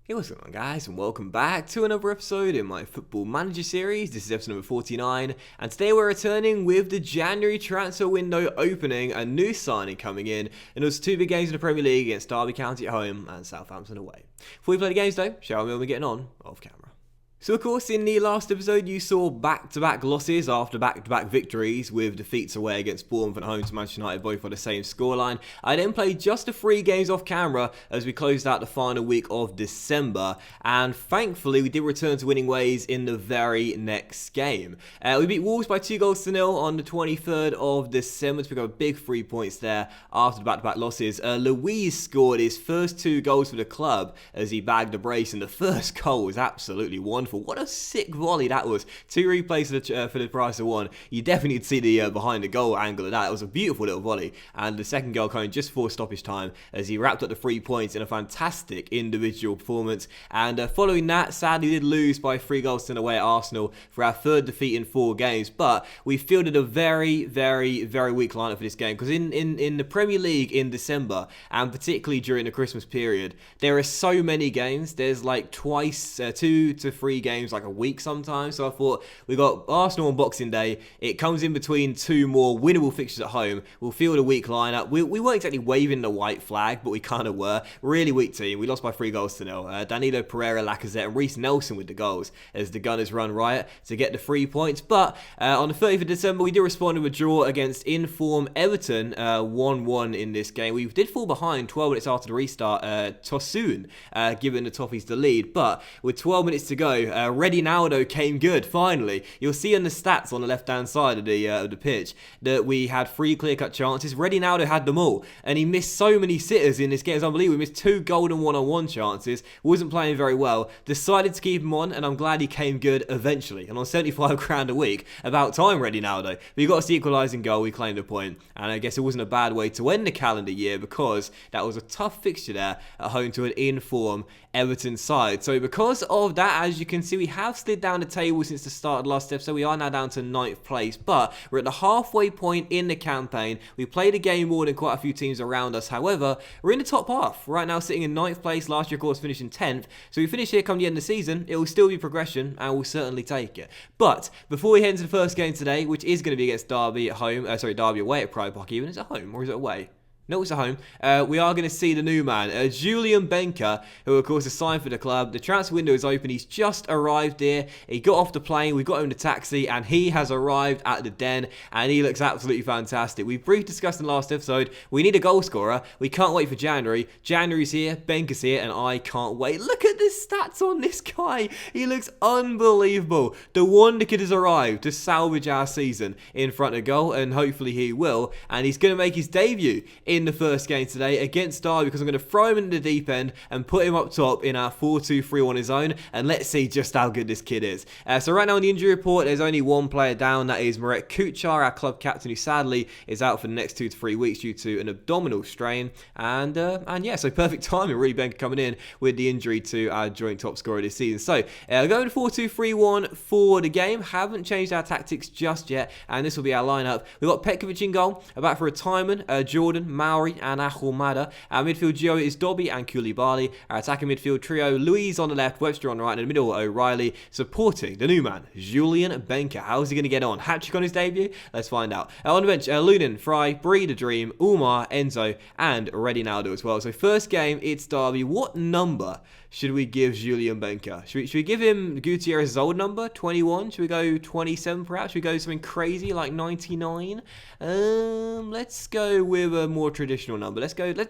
Hey, what's going on, guys, and welcome back to another episode in my Football Manager series. This is episode number 49, and today we're returning with the January transfer window opening, a new signing coming in, and there's two big games in the Premier League against Derby County at home and Southampton away. Before we play the games, though, shall we be getting on off camera? So, of course, in the last episode, you saw back-to-back losses after back-to-back victories with defeats away against Bournemouth and home to Manchester United, both on the same scoreline. I then played just the 3 games off camera as we closed out the final week of December, and thankfully, we did return to winning ways in the very next game. We beat Wolves by 2-0 on the 23rd of December to pick up a big 3 points there after the back-to-back losses. Luiz scored his first 2 goals for the club as he bagged a brace, and the first goal was absolutely wonderful. What a sick volley that was. 2 replays for the price of 1. You definitely need to see the behind the goal angle of that. It was a beautiful little volley. And the second goal coming just before stoppage time as he wrapped up the 3 points in a fantastic individual performance. And following that, sadly, we did lose by 3-0 away at Arsenal for our 3rd defeat in 4 games. But we fielded a very, very, very weak lineup for this game. Because in the Premier League in December, and particularly during the Christmas period, there are so many games. There's like 2 to 3 games like a week sometimes. So I thought, we got Arsenal on Boxing Day. It comes in between 2 more winnable fixtures at home. We'll field a weak lineup. We weren't exactly waving the white flag, but we kind of were. Really weak team. We lost by 3-0. Danilo Pereira, Lacazette, and Reece Nelson with the goals as the Gunners run riot to get the 3 points. But on the 30th of December, we did respond with a draw against in-form Everton, 1-1 in this game. We did fall behind 12 minutes after the restart, Tosun, giving the Toffees the lead. But with 12 minutes to go, Redinaldo came good, finally. You'll see in the stats on the left-hand side of the pitch that we had 3 clear-cut chances. Redinaldo had them all, and he missed so many sitters in this game. It's unbelievable. He missed 2 golden one-on-one chances, wasn't playing very well, decided to keep him on, and I'm glad he came good eventually. And on 75 grand a week, about time, Redinaldo. But he got us the equalising goal, we claimed a point, and I guess it wasn't a bad way to end the calendar year because that was a tough fixture there at home to an in-form Everton side. So because of that, as you can see, we have slid down the table since the start of the last episode. We are now down to 9th place, but we're at the halfway point in the campaign. We played a game more than quite a few teams around us. However, we're in the top half right now, sitting in 9th place. Last year, of course, finishing 10th. So we finish here come the end of the season, it will still be progression, and we'll certainly take it. But before we head into the first game today, which is going to be against Derby at home, Derby away at Pride Park. Even is it home or is it away? No, it's at home. We are going to see the new man, Julian Benker, who of course is signed for the club. The transfer window is open. He's just arrived here. He got off the plane. We got him the taxi, and he has arrived at the Den, and he looks absolutely fantastic. We briefly discussed in the last episode, we need a goal scorer. We can't wait for January. January's here, Benker's here, and I can't wait. Look at the stats on this guy. He looks unbelievable. The Wonderkid has arrived to salvage our season in front of goal, and hopefully he will. And he's going to make his debut in the first game today against Derby because I'm going to throw him into the deep end and put him up top in our 4-2-3 on his own, and let's see just how good this kid is. So right now on the injury report, there's only one player down. That is Marek Kuchar, our club captain, who sadly is out for the next 2 to 3 weeks due to an abdominal strain. And yeah, so perfect timing really, Benker coming in with the injury to our joint top scorer this season. So going 4-2-3-1 for the game. Haven't changed our tactics just yet, and this will be our lineup. We've got Petkovic in goal, back for retirement, Jordan, Mauri and Ahumada. Our midfield duo is Dobby and Koulibaly. Our attacking midfield trio, Luiz on the left, Webster on the right, and in the middle, O'Reilly, supporting the new man, Julian Benker. How's he going to get on? Hat-trick on his debut? Let's find out. On the bench, Lunin, Fry, Bree the Dream, Umar, Enzo, and Redinaldo as well. So first game, it's Derby. What number should we give Julian Benker? Should we give him Gutierrez's old number, 21? Should we go 27 perhaps? Should we go something crazy like 99? Let's go with a more traditional number. Let's go 20.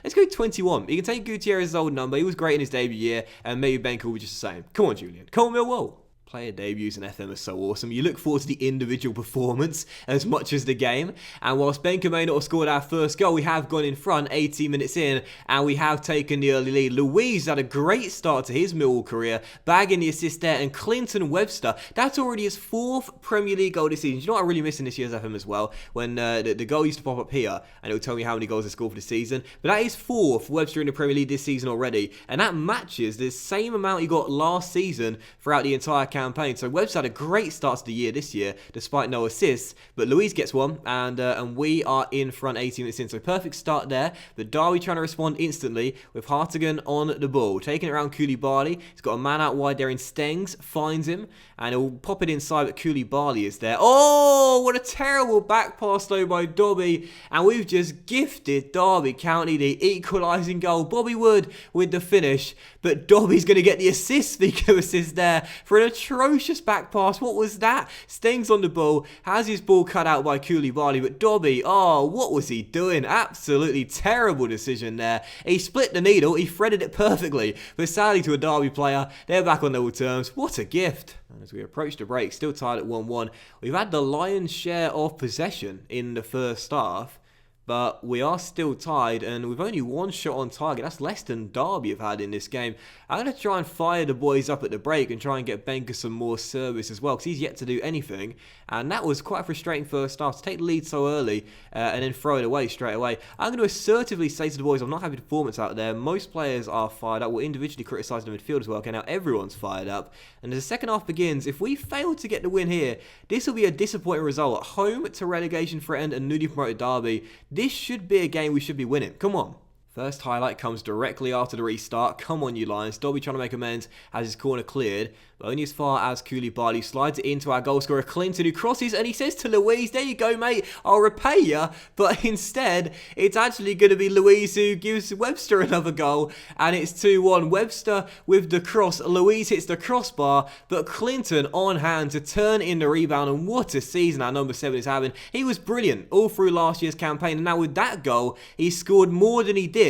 Let's go 21. You can take Gutierrez's old number. He was great in his debut year, and maybe Benker will be just the same. Come on, Julian. Come on, Millwall. Player debuts in FM are so awesome. You look forward to the individual performance as much as the game. And whilst Benker may not have scored our first goal, we have gone in front 18 minutes in, and we have taken the early lead. Luiz had a great start to his Millwall career, bagging the assist there. And Clinton Webster, that's already his 4th Premier League goal this season. Do you know what I'm really missing this year's FM as well? When the goal used to pop up here, and it would tell me how many goals he scored for the season. But that is 4th Webster in the Premier League this season already. And that matches the same amount he got last season throughout the entire campaign. So Webb's had a great start to the year this year, despite no assists, but Louise gets one, and we are in front 18 minutes in, so perfect start there. But Derby trying to respond instantly with Hartigan on the ball, taking it around Koulibaly. He's got a man out wide there in Stengs, finds him, and he'll pop it inside, but Koulibaly is there. Oh, what a terrible back pass though by Dobby, and we've just gifted Derby County the equalising goal. Bobby Wood with the finish, but Dobby's going to get the assist, speaking of assist there, for an atrocious back pass. What was that? Stengs on the ball, has his ball cut out by Koulibaly, but Dobby, oh, what was he doing? Absolutely terrible decision there. He split the needle, he threaded it perfectly, but sadly to a Derby player, they're back on level terms. What a gift. And as we approach the break, still tied at 1-1, we've had the lion's share of possession in the first half, but we are still tied, and we've only one shot on target. That's less than Derby have had in this game. I'm going to try and fire the boys up at the break and try and get Benker some more service as well, because he's yet to do anything. And that was quite a frustrating first half, to take the lead so early and then throw it away straight away. I'm going to assertively say to the boys, I'm not happy with the performance out there. Most players are fired up. We'll individually criticise the midfield as well. Okay, now everyone's fired up. And as the second half begins, if we fail to get the win here, this will be a disappointing result. At home to relegation threatened and newly promoted Derby, this should be a game we should be winning. Come on. First highlight comes directly after the restart. Come on, you Lions. Dobby trying to make amends, has his corner cleared, but only as far as Koulibaly slides it into our goal scorer Clinton, who crosses, and he says to Louise, there you go, mate, I'll repay you. But instead, it's actually going to be Louise who gives Webster another goal, and it's 2-1. Webster with the cross. Louise hits the crossbar, but Clinton on hand to turn in the rebound, and what a season our number 7 is having. He was brilliant all through last year's campaign, and now with that goal, he scored more than he did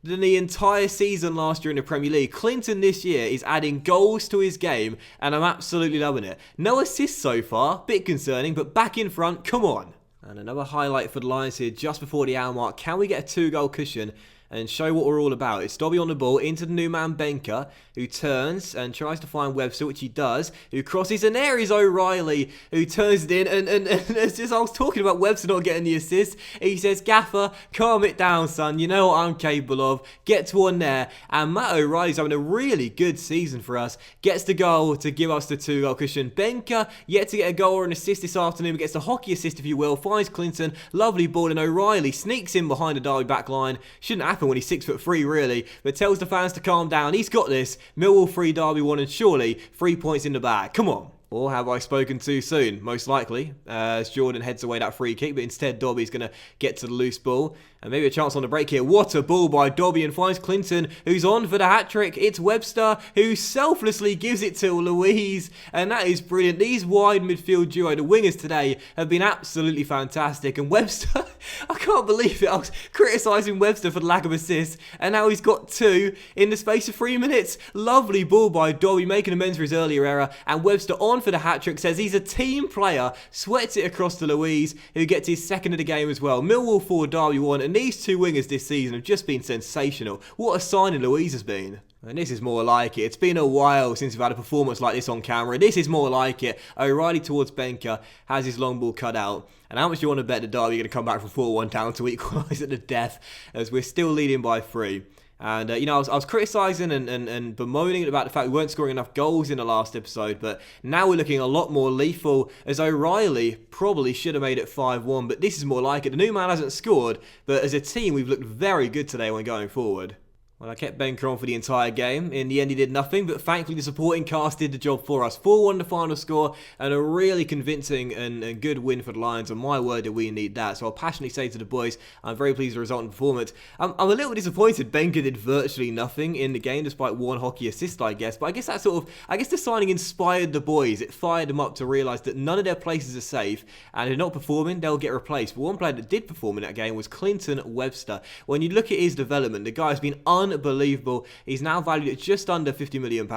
than the entire season last year in the Premier League. Clinton this year is adding goals to his game, and I'm absolutely loving it. No assists so far, bit concerning, but back in front, come on. And another highlight for the Lions here just before the hour mark. Can we get a 2-goal cushion and show what we're all about? It's Dobby on the ball into the new man Benker, who turns and tries to find Webster, which he does, who crosses, and there is O'Reilly, who turns it in, and as just I was talking about Webster not getting the assist, he says, Gaffer, calm it down, son, you know what I'm capable of, get to one there, and Matt O'Reilly's having a really good season for us, gets the goal to give us the 2-goal cushion. Benker, yet to get a goal or an assist this afternoon, gets the hockey assist, if you will, finds Clinton, lovely ball, and O'Reilly sneaks in behind the Derby back line. Shouldn't happen when he's 6'3", really, but tells the fans to calm down. He's got this. Millwall 3, Derby 1, and surely 3 points in the bag. Come on. Or have I spoken too soon? Most likely, as Jordan heads away that free kick, but instead Dobby's going to get to the loose ball. And maybe a chance on the break here. What a ball by Dobby, and finds Clinton, who's on for the hat-trick. It's Webster, who selflessly gives it to Louise, and that is brilliant. These wide midfield duo, the wingers today, have been absolutely fantastic. And Webster, I can't believe it. I was criticising Webster for the lack of assists, and now he's got 2 in the space of 3 minutes. Lovely ball by Dobby, making amends for his earlier error, and Webster on for the hat-trick, says he's a team player, sweats it across to Louise, who gets his second of the game as well. Millwall 4, Derby 1, and these 2 wingers this season have just been sensational. What a signing Louise has been. And this is more like it. It's been a while since we've had a performance like this on camera. This is more like it. O'Reilly towards Benker, has his long ball cut out. And how much do you want to bet that Derby are going to come back from 4-1 down to equalise at the death, as we're still leading by 3. And, you know, I was criticising and bemoaning about the fact we weren't scoring enough goals in the last episode, but now we're looking a lot more lethal, as O'Reilly probably should have made it 5-1, but this is more like it. The new man hasn't scored, but as a team, we've looked very good today when going forward. Well, I kept Benker on for the entire game. In the end, he did nothing, but thankfully the supporting cast did the job for us. 4-1 the final score, and a really convincing and good win for the Lions, and my word, did we need that. So I'll passionately say to the boys, I'm very pleased with the result and performance. I'm a little disappointed Benker did virtually nothing in the game, despite 1 hockey assist, I guess. But I guess that the signing inspired the boys. It fired them up to realise that none of their places are safe, and if they're not performing, they'll get replaced. But one player that did perform in that game was Clinton Webster. When you look at his development, the guy has been unbelievable. He's now valued at just under £50 million.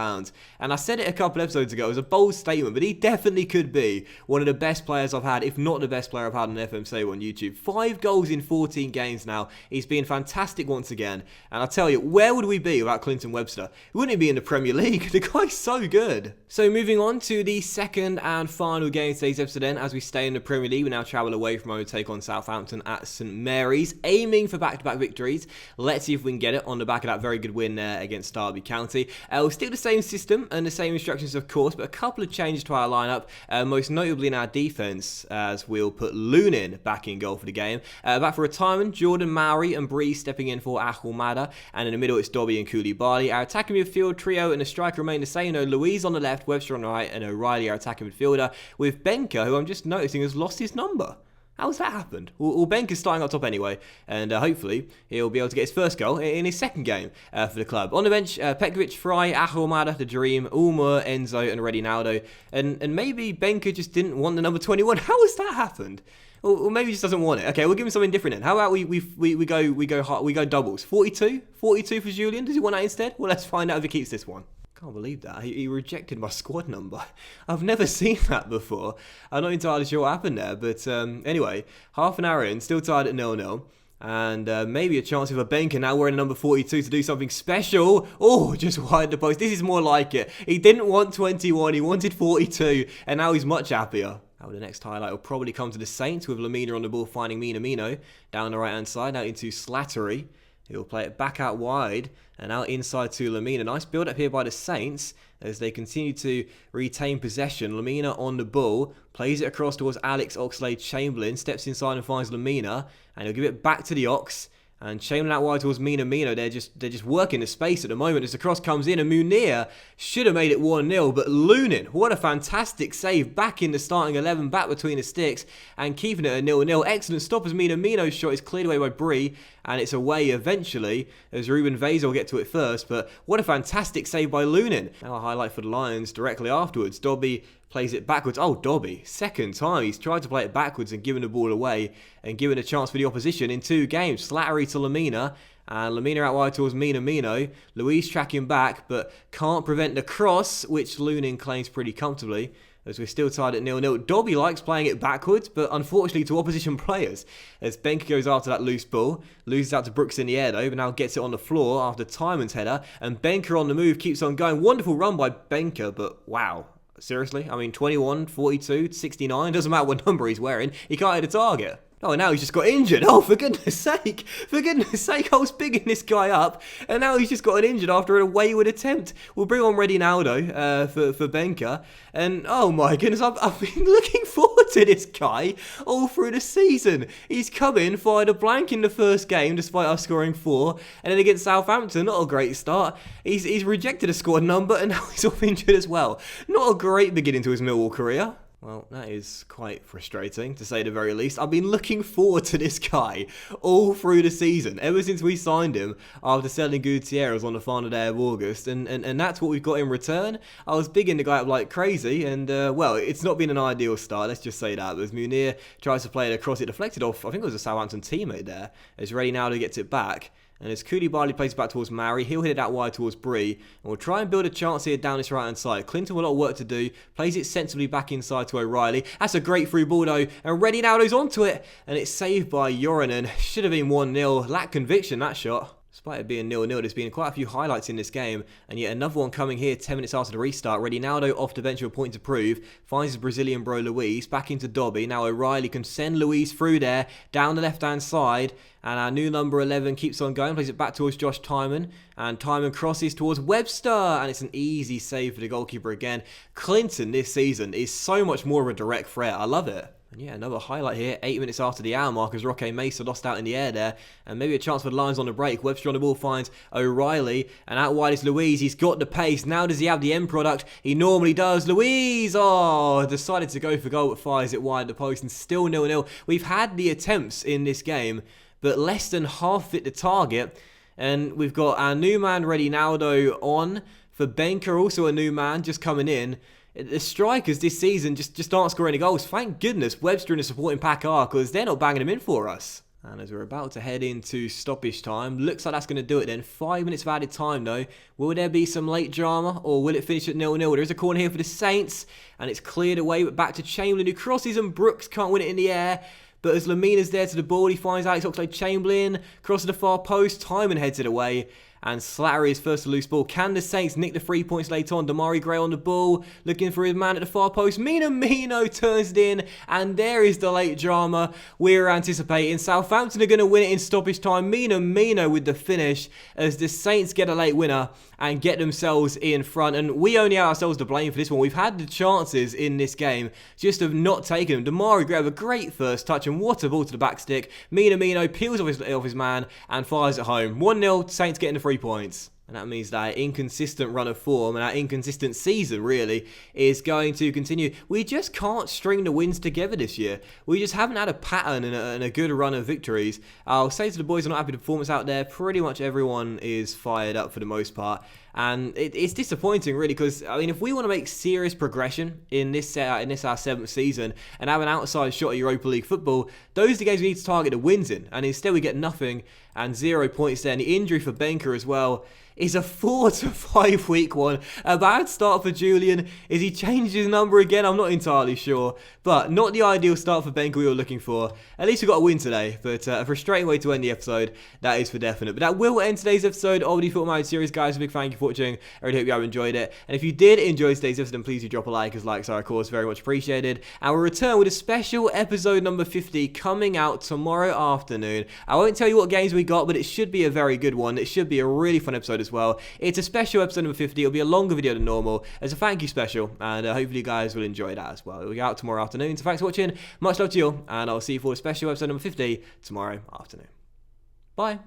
And I said it a couple episodes ago, it was a bold statement, but he definitely could be one of the best players I've had, if not the best player I've had on FMC on YouTube. 5 goals in 14 games now. He's been fantastic once again. And I tell you, where would we be without Clinton Webster? Wouldn't he be in the Premier League? The guy's so good. So moving on to the second and final game of today's episode then, as we stay in the Premier League, we now travel away from home to take on Southampton at St Mary's, aiming for back-to-back victories. Let's see if we can get it on the back back of that very good win there against Derby County. We'll stick the same system and the same instructions, of course, but a couple of changes to our lineup, most notably in our defense, as we'll put Lunin back in goal for the game. Back for retirement, Jordan Mowry and Bree stepping in for Ahumada, and in the middle it's Dobby and Koulibaly. Our attacking midfield trio and the striker remain the same. Louise on the left, Webster on the right, and O'Reilly our attacking midfielder, with Benker, who I'm just noticing has lost his number. How's that happened? Well, Benker's starting up top anyway, and hopefully he'll be able to get his first goal in his second game for the club. On the bench, Petkovic, Fry, Ahumada, The Dream, Ulmer, Enzo, and Redinaldo. And maybe Benker just didn't want the number 21. How has that happened? Or maybe he just doesn't want it. Okay, we'll give him something different then. How about we go doubles? 42 for Julian. Does he want that instead? Well, let's find out if he keeps this one. Can't believe that. He rejected my squad number. I've never seen that before. I'm not entirely sure what happened there. But anyway, half an hour in, still tied at 0-0. And maybe a chance of a Benker now wearing number 42 to do something special. Oh, just wide the post. This is more like it. He didn't want 21, he wanted 42. And now he's much happier. Now the next highlight will probably come to the Saints with Lamina on the ball finding Minamino down the right hand side, out into Slattery. He'll play it back out wide and out inside to Lamina. Nice build up here by the Saints as they continue to retain possession. Lamina on the ball, plays it across towards Alex Oxlade-Chamberlain, steps inside and finds Lamina, and he'll give it back to the Ox. And Chamberlain out wide towards Minamino. They're just working the space at the moment as the cross comes in. And Munir should have made it 1-0. But Lunin, what a fantastic save. Back in the starting 11, back between the sticks. And keeping it at 0-0. Excellent stop as Minamino's shot is cleared away by Bree. And it's away eventually as Ruben Veza will get to it first. But what a fantastic save by Lunin. Now a highlight for the Lions directly afterwards. Dobby plays it backwards. Oh, Dobby, second time he's tried to play it backwards and given the ball away and given a chance for the opposition in 2 games. Slattery to Lamina, and Lamina out wide towards Minamino. Louise tracking back, but can't prevent the cross, which Lunin claims pretty comfortably, as we're still tied at 0-0. Dobby likes playing it backwards, but unfortunately to opposition players, as Benker goes after that loose ball. Loses out to Brooks in the air though, but now gets it on the floor after Tymon's header, and Benker on the move keeps on going. Wonderful run by Benker, but wow. Seriously? I mean, 21, 42, 69, doesn't matter what number he's wearing, he can't hit a target. Oh, now he's just got injured. Oh, for goodness sake. For goodness sake, I was bigging this guy up. And now he's just gotten injured after a wayward attempt. We'll bring on Redinaldo for Benker. And, oh my goodness, I've been looking forward to this guy all through the season. He's come in, fired a blank in the first game, despite us scoring 4. And then against Southampton, not a great start. He's rejected a squad number, and now he's off injured as well. Not a great beginning to his Millwall career. Well, that is quite frustrating, to say the very least. I've been looking forward to this guy all through the season, ever since we signed him after selling Gutierrez on the final day of August, and that's what we've got in return. I was bigging the guy up like crazy, and, well, it's not been an ideal start, let's just say that, as Munir tries to play it across, it deflected off, I think it was a Southampton teammate there, as Redinaldo gets it back. And as Koulibaly plays it back towards Mowry, he'll hit it out wide towards Bree. And we'll try and build a chance here down this right-hand side. Clinton with a lot of work to do. Plays it sensibly back inside to O'Reilly. That's a great through ball though. And Redinaldo's onto it. And it's saved by Yorinen. Should have been 1-0. Lack conviction, that shot. Despite it being 0-0, there's been quite a few highlights in this game, and yet another one coming here 10 minutes after the restart. Redinaldo off the bench with a point to prove, finds his Brazilian bro Luis, back into Dobby. Now O'Reilly can send Luis through there, down the left-hand side, and our new number 11 keeps on going, plays it back towards Josh Timon, and Timon crosses towards Webster, and it's an easy save for the goalkeeper again. Clinton this season is so much more of a direct threat, I love it. And yeah, another highlight here, 8 minutes after the hour mark as Roque Mesa lost out in the air there. And maybe a chance for the Lions on the break. Webster on the ball finds O'Reilly. And out wide is Louise. He's got the pace. Now does he have the end product? He normally does. Louise, oh, decided to go for goal but fires it wide at the post. And still 0-0. We've had the attempts in this game, but less than half hit the target. And we've got our new man Redinaldo on. For Benker, also a new man just coming in. The strikers this season just aren't scoring any goals. Thank goodness Webster and the supporting pack are, because they're not banging them in for us. And as we're about to head into stoppage time, looks like that's going to do it then. 5 minutes of added time though. Will there be some late drama, or will it finish at 0-0? There is a corner here for the Saints, and it's cleared away, but back to Chamberlain, who crosses, and Brooks can't win it in the air. But as Lamina's there to the ball, he finds Alex Oxlade-Chamberlain, crosses the far post, Timon heads it away. and Slattery is first to loose ball. Can the Saints nick the 3 points later on? Damari Gray on the ball, looking for his man at the far post. Minamino turns it in, and there is the late drama we're anticipating. Southampton are going to win it in stoppage time. Minamino with the finish as the Saints get a late winner and get themselves in front. And we only have ourselves to blame for this one. We've had the chances in this game, just have not taken them. Damari Gray have a great first touch, and what a ball to the back stick. Minamino peels off his man and fires it home. 1-0, Saints getting the 3 points. And that means that inconsistent run of form and that inconsistent season, really, is going to continue. We just can't string the wins together this year. We just haven't had a pattern and a good run of victories. I'll say to the boys, I'm not happy with the performance out there. Pretty much everyone is fired up for the most part. And it's disappointing, really, because, I mean, if we want to make serious progression in this our 7th season and have an outside shot at Europa League football, those are the games we need to target the wins in. And instead we get nothing and 0 points there. And the injury for Benker as well is a 4 to 5 week one. A bad start for Julian. Is he changed his number again? I'm not entirely sure. But not the ideal start for Benker we were looking for. At least we got a win today. But a frustrating way to end the episode, that is for definite. But that will end today's episode of the Football Manager series, guys. A big thank you for watching. I really hope you have enjoyed it. And if you did enjoy today's episode, then please do drop a like, as likes are, of course, very much appreciated. And we'll return with a special episode number 50 coming out tomorrow afternoon. I won't tell you what games we got, but it should be a very good one. It should be a really fun episode as well. It's a special episode number 50. It'll be a longer video than normal as a thank you special, and hopefully you guys will enjoy that as well. It'll be out tomorrow afternoon. So thanks for watching. Much love to you all, and I'll see you for a special episode number 50 tomorrow afternoon. Bye.